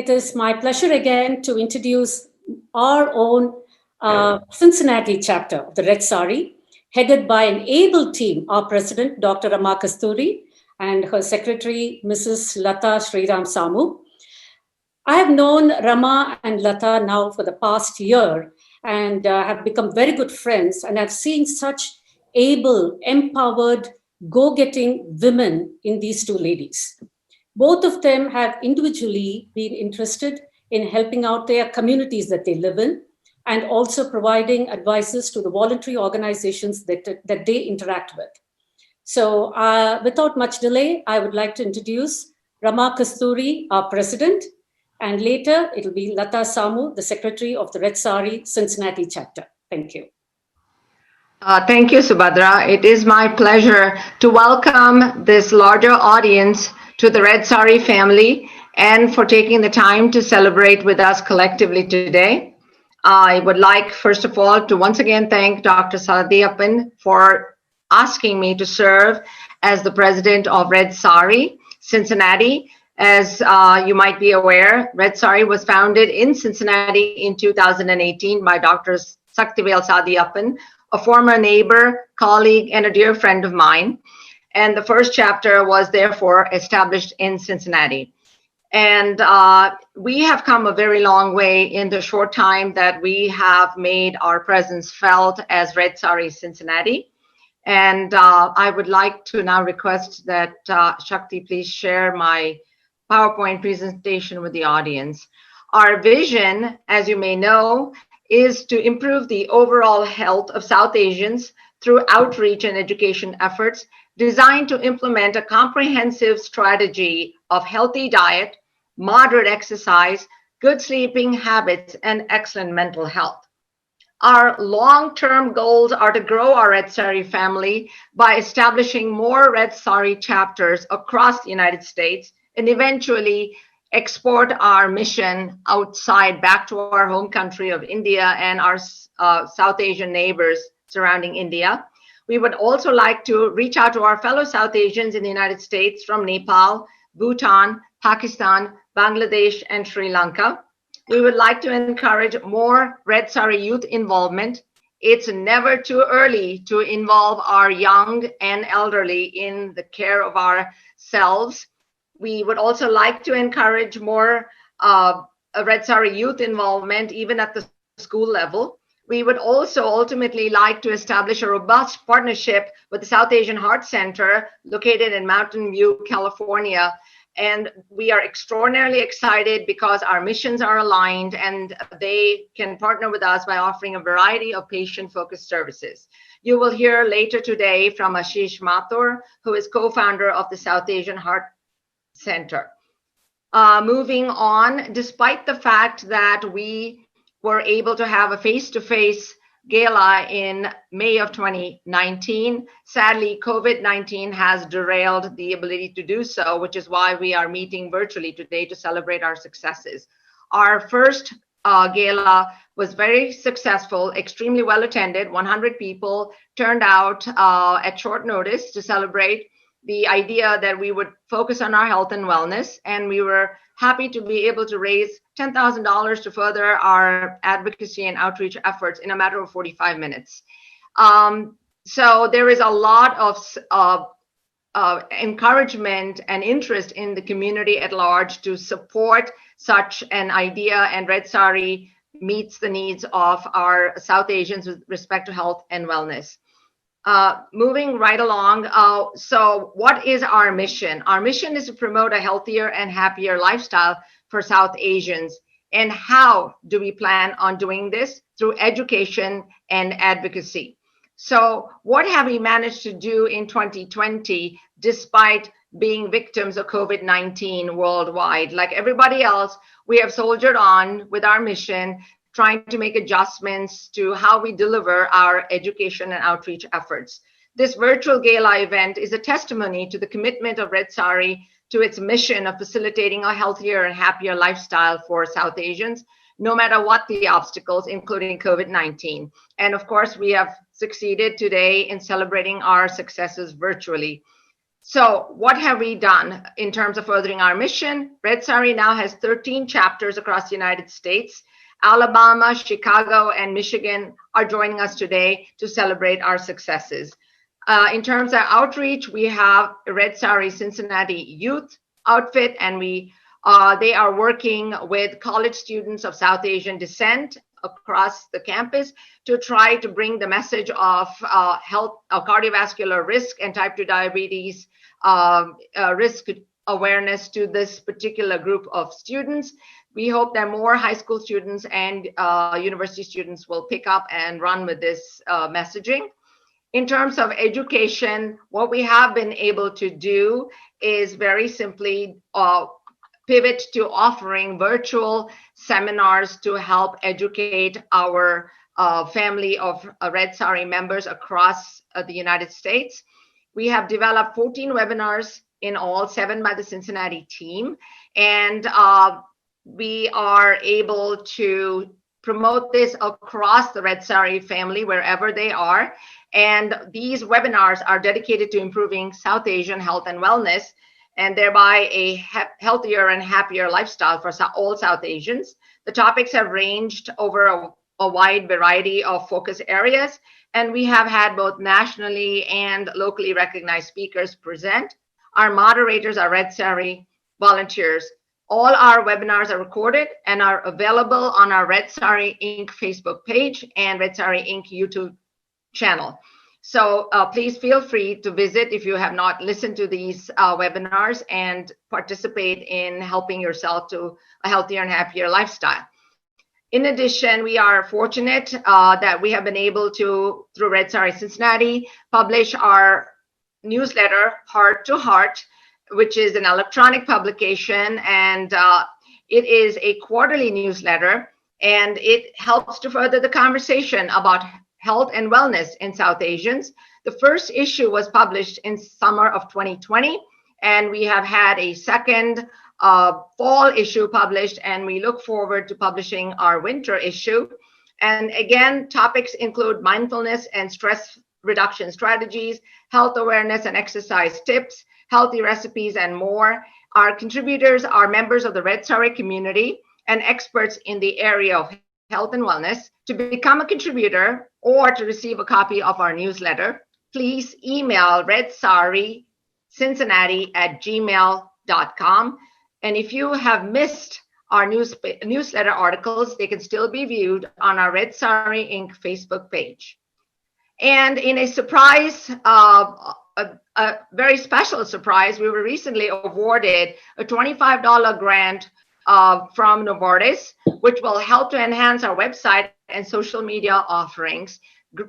It is my pleasure again to introduce our own Cincinnati chapter of the Red Saree, headed by an able team, our president, Dr. Rama Kasturi, and her secretary, Mrs. Lata Sriram Samu. I have known Rama and Lata now for the past year and have become very good friends, and I've seen such able, empowered, go-getting women in these two ladies. Both of them have individually been interested in helping out their communities that they live in and also providing advices to the voluntary organizations that they interact with. So without much delay, I would like to introduce Rama Kasturi, our president, and later it'll be Lata Samu, the secretary of the Red Saree Cincinnati Chapter. Thank you. Thank you, Subhadra. It is my pleasure to welcome this larger audience to the Red Saree family and for taking the time to celebrate with us collectively today. I would like, first of all, to once again thank Dr. Sadiyappan for asking me to serve as the president of Red Saree Cincinnati. As you might be aware, Red Saree was founded in Cincinnati in 2018 by Dr. Saktivel Sadiyappan, a former neighbor, colleague, and a dear friend of mine. And the first chapter was therefore established in Cincinnati. And we have come a very long way in the short time that we have made our presence felt as Red Saree Cincinnati. And I would like to now request that Shakti please share my PowerPoint presentation with the audience. Our vision, as you may know, is to improve the overall health of South Asians through outreach and education efforts designed to implement a comprehensive strategy of healthy diet, moderate exercise, good sleeping habits, and excellent mental health. Our long-term goals are to grow our Red Saree family by establishing more Red Saree chapters across the United States and eventually export our mission outside back to our home country of India and our South Asian neighbors surrounding India. We would also like to reach out to our fellow South Asians in the United States from Nepal, Bhutan, Pakistan, Bangladesh, and Sri Lanka. We would like to encourage more Red Saree youth involvement. It's never too early to involve our young and elderly in the care of ourselves. We would also like to encourage more Red Saree youth involvement, even at the school level. We would also ultimately like to establish a robust partnership with the South Asian Heart Center located in Mountain View, California. And we are extraordinarily excited because our missions are aligned and they can partner with us by offering a variety of patient-focused services. You will hear later today from Ashish Mathur, who is co-founder of the South Asian Heart Center. Moving on, despite the fact that we were able to have a face-to-face gala in May of 2019, sadly, COVID-19 has derailed the ability to do so, which is why we are meeting virtually today to celebrate our successes. Our first gala was very successful, extremely well attended. 100 people turned out at short notice to celebrate the idea that we would focus on our health and wellness, and we were happy to be able to raise $10,000 to further our advocacy and outreach efforts in a matter of 45 minutes. So there is a lot of encouragement and interest in the community at large to support such an idea, and Red Saree meets the needs of our South Asians with respect to health and wellness. Moving right along, so what is our mission? Our mission is to promote a healthier and happier lifestyle for South Asians. And how do we plan on doing this? Through education and advocacy. So what have we managed to do in 2020 despite being victims of COVID-19 worldwide? Like everybody else, we have soldiered on with our mission, trying to make adjustments to how we deliver our education and outreach efforts. This virtual gala event is a testimony to the commitment of Red Saree to its mission of facilitating a healthier and happier lifestyle for South Asians, no matter what the obstacles, including COVID-19. And of course, we have succeeded today in celebrating our successes virtually. So what have we done in terms of furthering our mission? Red Saree now has 13 chapters across the United States. Alabama, Chicago, and Michigan are joining us today to celebrate our successes. In terms of outreach, we have Red Saree Cincinnati Youth outfit, and they are working with college students of South Asian descent across the campus to try to bring the message of health, cardiovascular risk and type 2 diabetes risk awareness to this particular group of students. We hope that more high school students and university students will pick up and run with this messaging. In terms of education, what we have been able to do is very simply pivot to offering virtual seminars to help educate our family of Red Saree members across the United States. We have developed 14 webinars in all, 7 by the Cincinnati team, and we are able to promote this across the Red Saree family wherever they are. And these webinars are dedicated to improving South Asian health and wellness, and thereby a healthier and happier lifestyle for all South Asians. The topics have ranged over a wide variety of focus areas, and we have had both nationally and locally recognized speakers present. Our moderators are Red Saree volunteers. All our webinars are recorded and are available on our Red Saree Inc. Facebook page and Red Saree Inc. YouTube channel. So please feel free to visit if you have not listened to these webinars and participate in helping yourself to a healthier and happier lifestyle. In addition, we are fortunate that we have been able to, through Red Saree Cincinnati, publish our newsletter, Heart to Heart, which is an electronic publication, and it is a quarterly newsletter, and it helps to further the conversation about health and wellness in South Asians. The first issue was published in summer of 2020, and we have had a second fall issue published, and we look forward to publishing our winter issue. And again, topics include mindfulness and stress reduction strategies, health awareness and exercise tips, healthy recipes, and more. Our contributors are members of the Red Saree community and experts in the area of health and wellness. To become a contributor or to receive a copy of our newsletter, please email redsaree@gmail.com. And if you have missed our newsletter articles, they can still be viewed on our Red Saree Inc. Facebook page. And in a surprise, a very special surprise, we were recently awarded a $25 grant from Novartis, which will help to enhance our website and social media offerings.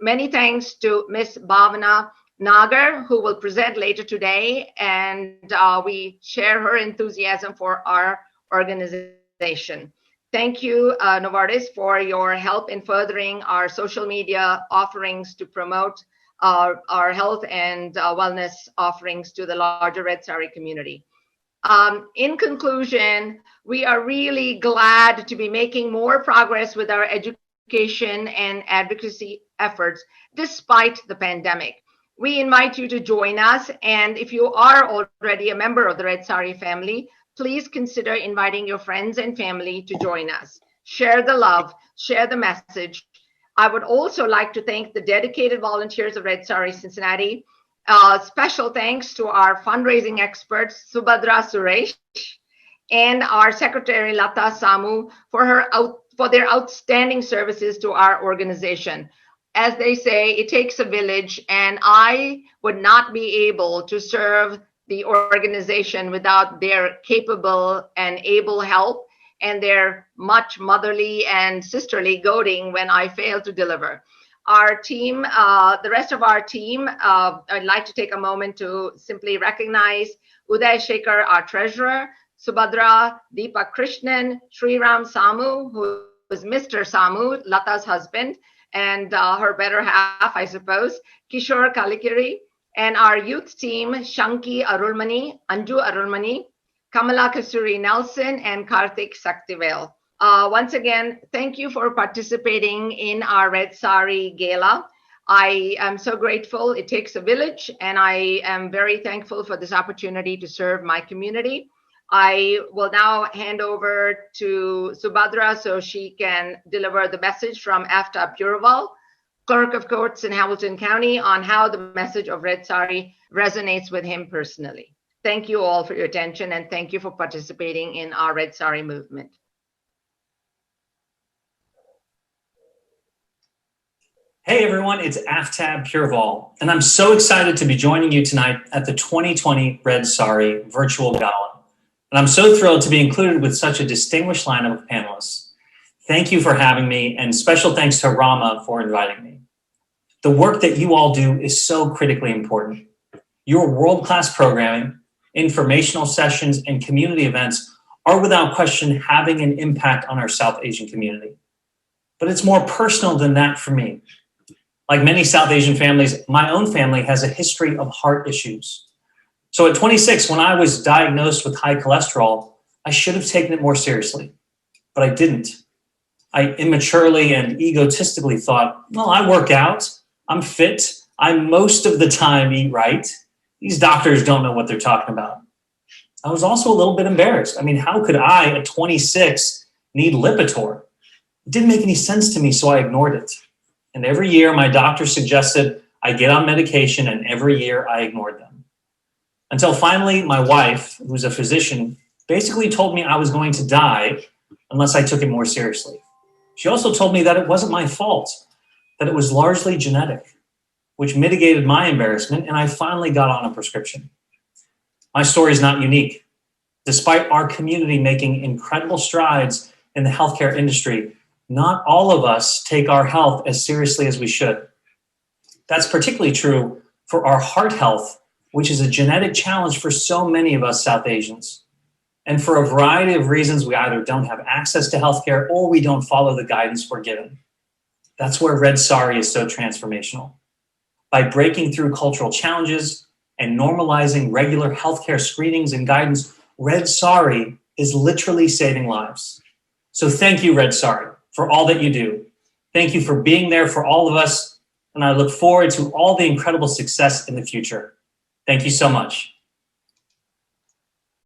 Many thanks to Ms. Bhavana Nagar, who will present later today, and we share her enthusiasm for our organization. Thank you, Novartis, for your help in furthering our social media offerings to promote our health and wellness offerings to the larger Red Saree community. In conclusion, we are really glad to be making more progress with our education and advocacy efforts despite the pandemic. We invite you to join us, and if you are already a member of the Red Saree family, please consider inviting your friends and family to join us. Share the love, share the message. I would also like to thank the dedicated volunteers of Red Saree Cincinnati. Special thanks to our fundraising experts, Subhadra Suresh, and our secretary, Lata Samu, for their outstanding services to our organization. As they say, it takes a village, and I would not be able to serve the organization without their capable and able help and their much motherly and sisterly goading when I fail to deliver. Our team, the rest of our team, I'd like to take a moment to simply recognize Uday Shekhar, our treasurer, Subhadra, Deepa Krishnan, Sriram Samu, who is Mr. Samu, Lata's husband, and her better half, I suppose, Kishore Kalikiri, and our youth team, Shanki Arulmani, Anju Arulmani, Kamala Kasturi Nelson, and Karthik Saktivel. Once again, thank you for participating in our Red Saree Gala. I am so grateful. It takes a village, and I am very thankful for this opportunity to serve my community. I will now hand over to Subhadra so she can deliver the message from Aftab Pureval, Clerk of Courts in Hamilton County, on how the message of Red Saree resonates with him personally. Thank you all for your attention, and thank you for participating in our Red Saree movement. Hey everyone, it's Aftab Pureval, and I'm so excited to be joining you tonight at the 2020 Red Saree Virtual Gala. And I'm so thrilled to be included with such a distinguished lineup of panelists. Thank you for having me, and special thanks to Rama for inviting me. The work that you all do is so critically important. Your world-class programming, informational sessions, and community events are without question having an impact on our South Asian community. But it's more personal than that for me. Like many South Asian families, my own family has a history of heart issues. So at 26, when I was diagnosed with high cholesterol, I should have taken it more seriously, but I didn't. I immaturely and egotistically thought, well, I work out, I'm fit, I most of the time eat right. These doctors don't know what they're talking about. I was also a little bit embarrassed. I mean, how could I, at 26, need Lipitor? It didn't make any sense to me, so I ignored it. And every year, my doctor suggested I get on medication, and every year I ignored them. Until finally, my wife, who's a physician, basically told me I was going to die unless I took it more seriously. She also told me that it wasn't my fault, that it was largely genetic, which mitigated my embarrassment, and I finally got on a prescription. My story is not unique. Despite our community making incredible strides in the healthcare industry, not all of us take our health as seriously as we should. That's particularly true for our heart health, which is a genetic challenge for so many of us South Asians. And for a variety of reasons, we either don't have access to healthcare or we don't follow the guidance we're given. That's where Red Saree is so transformational. By breaking through cultural challenges and normalizing regular healthcare screenings and guidance, Red Saree is literally saving lives. So thank you, Red Saree, for all that you do. Thank you for being there for all of us, and I look forward to all the incredible success in the future. Thank you so much.